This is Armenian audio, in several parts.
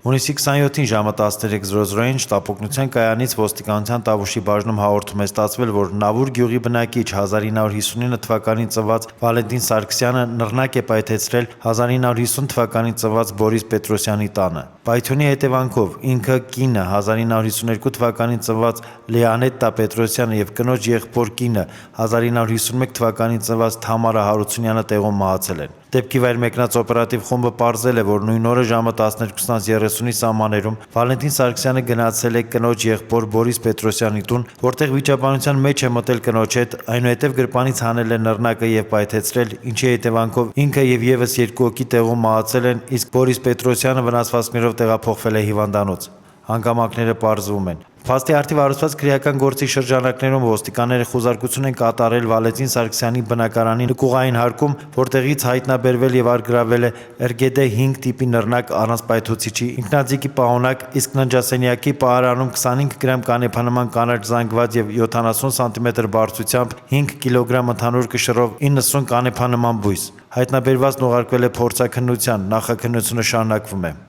Հունիսի 27-ին ժամը 13:00-ին շտապօգնության կայանից ոստիկանության Տավուշի բաժնում հաղորդում է ստացվել, որ Նավուր գյուղի բնակիչ 1959 թվականին ծնված Վալենտին Սարգսյանը նռնակ է պայթեցրել 1950 թվականին ծնված Բորիս Պետրոսյանի տանը։ Պայթյունի հետևանքով ինքը, կինը 1952 թվականին ծնված Լեանետտա Պետրոսյանը եւ կնոջ եղբոր կինը 1951 թվականին ծնված Թամարա Հարությունյանը տեղում մահացել են։ Դեպքի վայր մեկնած օպերատիվ խումբը պարզել է, որ նույն օրը ժամը 12:30-ի սահմաններում Վալենտին Սարգսյանը գնացել է կնոջ եղբոր Բորիս Պետրոսյանի տուն, որտեղ վիճաբանության մեջ է մտել կնոջ հետ, այնուհետև գրպանից հանել է նռնակը եւ պայթեցրել, ինչի հետևանքով ինքը եւ եւս երկու հոգի տեղում մահացել են, իսկ Բորիս Պետրոսյանը վնասվածքներով տեղափոխվել է հիվանդանոց։ Հանգամանքները պարզվում են։ Փաստի արդիվ հարուցված քրեական գործի շրջանակներում ոստիկանները խուզարկություն են կատարել Վալենտին Սարգսյանի բնակարանի նկուղային հարկում, որտեղից հայտնաբերվել եւ արգրավել է RGD 5 տիպի նռնակ առանց պայթուցիչի, ինքնաձիգի պահոնակ, իսկ ննջասենյակի պահարանում 25 գրամ կանեփանման կանաչ զանգված եւ 70 սանտիմետր բարձրությամբ 5 կիլոգրամ ընդհանուր կշռով 90 կանեփանման բույս։ Հայտնաբերվածն ուղարկվել է փորձաքննության, նախաքննությունը շարունակվում է։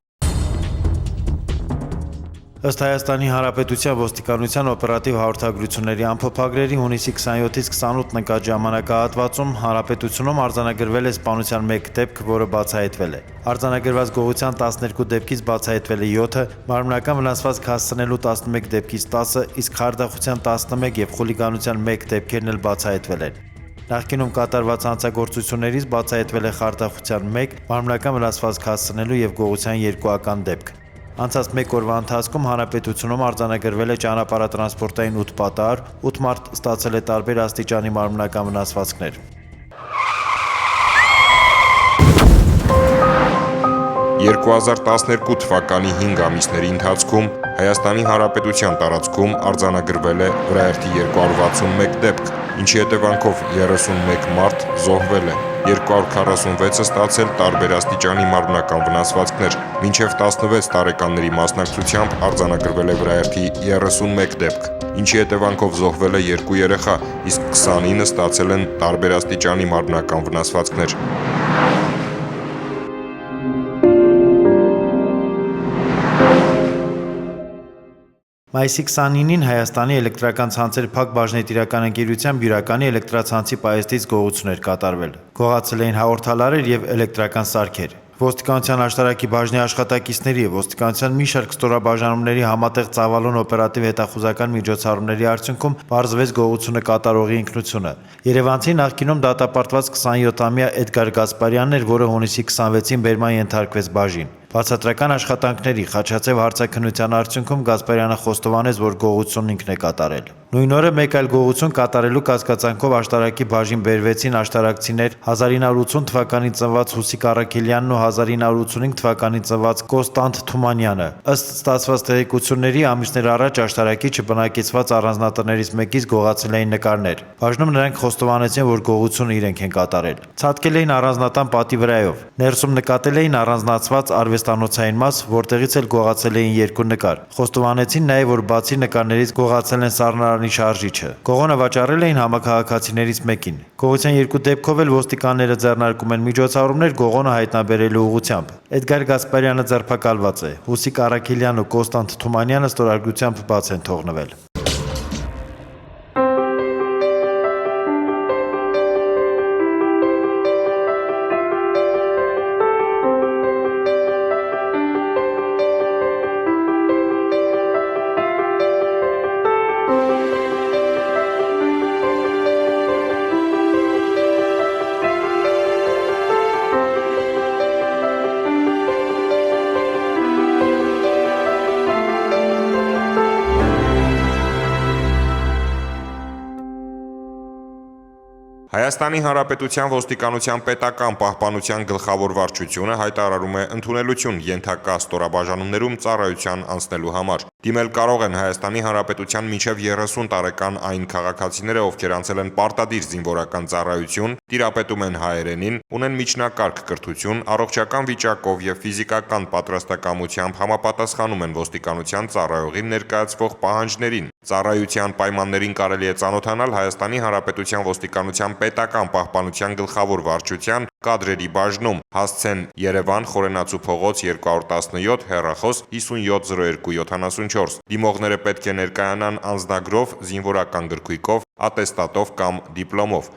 Ըստ Հայաստանի Հանրապետության ոստիկանության օպերատիվ հաղորդագրությունների ամփոփագրերի հունիսի 27-ից 28 ընկած ժամանակահատվածում Հանրապետությունում արձանագրվել է սպանության 1 դեպք, որը բացահայտվել է։ Արձանագրված գողության 12 դեպքից բացահայտվել է 7-ը, մարմնական վնասվածք հասցնելու 11 դեպքից 10-ը, իսկ խարդախության 11 եւ խուլիգանության 1 դեպքերն էլ բացահայտվել են։ Նախկինում կատարված հանցագործություններից բացահայտվել է խարդախության 1, մարմնական վնասվածք հասցնելու եւ գողության 2-ական դեպք։ Անցած 1 օրվա ընթացքում Հանրապետությունում արձանագրվել է ճանապարհատրանսպորտային 8 պատահար, 8 մարդ ստացել է տարբեր աստիճանի մարմնական վնասվածքներ։ 2012 թվականի 5 ամիսների ընթացքում Հայաստանի Հանրապետության տարածքում արձանագրվել է վրայերթի 261 դեպք, ինչի հետևանքով 31 մարդ զոհվել է, 246-ը ստացել տարբեր աստիճանի մարմնական վնասվածքներ, մինչև 16 տարեկանների մասնակցությամբ արձանագրվել է վրայերթի 31 դեպք, ինչի հետևանքով զոհվել է 2 երեխա, իսկ 29-ը ստացել են տարբեր աստիճանի մարմնական վնասվածքներ։ Մայիսի 29-ին Հայաստանի էլեկտրական ցանցեր փակ բաժնետիրական ընկերության բյուրականի էլեկտրացանցի պահեստից գողություններ կատարվել։ Գողացել էին հաղորդալարեր եւ էլեկտրական սարքեր։ Ոստիկանության աշտարակի բաժնի աշխատակիցների եւ ոստիկանության մի շարք ստորաբաժանումների համատեղ ծավալուն օպերատիվ հետախուզական միջոցառումների արդյունքում պարզվեց գողությունը կատարողի ինքնությունը։ Երևանցի նախկինում դատապարտված 27-ամյա Էդգար Գասպարյանն էր, որը հունիսի 26-ին բերման ենթարկվեց բաժին։ Բացատրական աշխատանքների խաչացև հարցաքննության արդյունքում Գասպարյանը խոստովանեց, որ գողությունն ինքն է կատարել։ Նույն օրը մեկ այլ գողություն կատարելու կասկածանքով աշտարակի բաժին բերվեցին աշտարակցիներ 1980 թվականին ծնված Հուսիկ Առաքելյանն ու 1985 թվականին ծնված Կոստանտ Թումանյանը։ Ըստ ստացված տեղեկությունների ամիսներ առաջ աշտարակիչը բնակեցված առանձնատներից մեկից գողացել էին նկարներ։ Բաժնում նրանք խոստովանեցին, որ գողությունը իրենք են կատարել։ Ցատկել էին առանձնատան պատի վրայով։ Ներսում նկատել էին առանձնացված արվեստանոցային մաս, որտեղից էլ գողացել էին 2 նկար։ Խոստովանեցին նաև, որ բացի նկարներից գողացել են սառնարանի շարժիչը։ Գողոնը վաճառել էին համակարգացիներից մեկին։ Գողության 2 դեպքով էլ ոստիկանները ձեռնարկում են միջոցառումներ գողոնը հայտնաբերելու ուղղությամբ։ Էդգար Գասպարյանը ձերբակալված է։ Հուսիկ Առաքելյանն ու Կոստանտ Թումանյանը ստորագրությամբ բաց են թողնվել։ Հայաստանի Հանրապետության ոստիկանության պետական պահպանության գլխավոր վարչությունը հայտարարում է ընդունելություն ենթակա ստորաբաժանումներում ծառայության անցնելու համար։ Դիմել կարող են Հայաստանի Հանրապետության մինչև 30 տարեկան այն քաղաքացիները, ովքեր անցել են պարտադիր զինվորական ծառայություն, տիրապետում են հայերենին, ունեն միջնակարգ կրթություն, առողջական վիճակով եւ ֆիզիկական պատրաստակամությամբ համապատասխանում են ոստիկանության ծառայողին ներկայացվող պահանջներին։ Ծառայության պայմաններին կարելի է ծանոթանալ Հայաստանի Հանրապետության ոստիկանության Պետական պահպանության գլխավոր վարչության կադրերի բաժնում, հասցեն Երևան, Խորենացու փողոց 217, հեռախոս 570274։ Դիմողները պետք է ներկայանան անձնագրով, զինվորական գրքույկով, ատեստատով կամ դիպլոմով։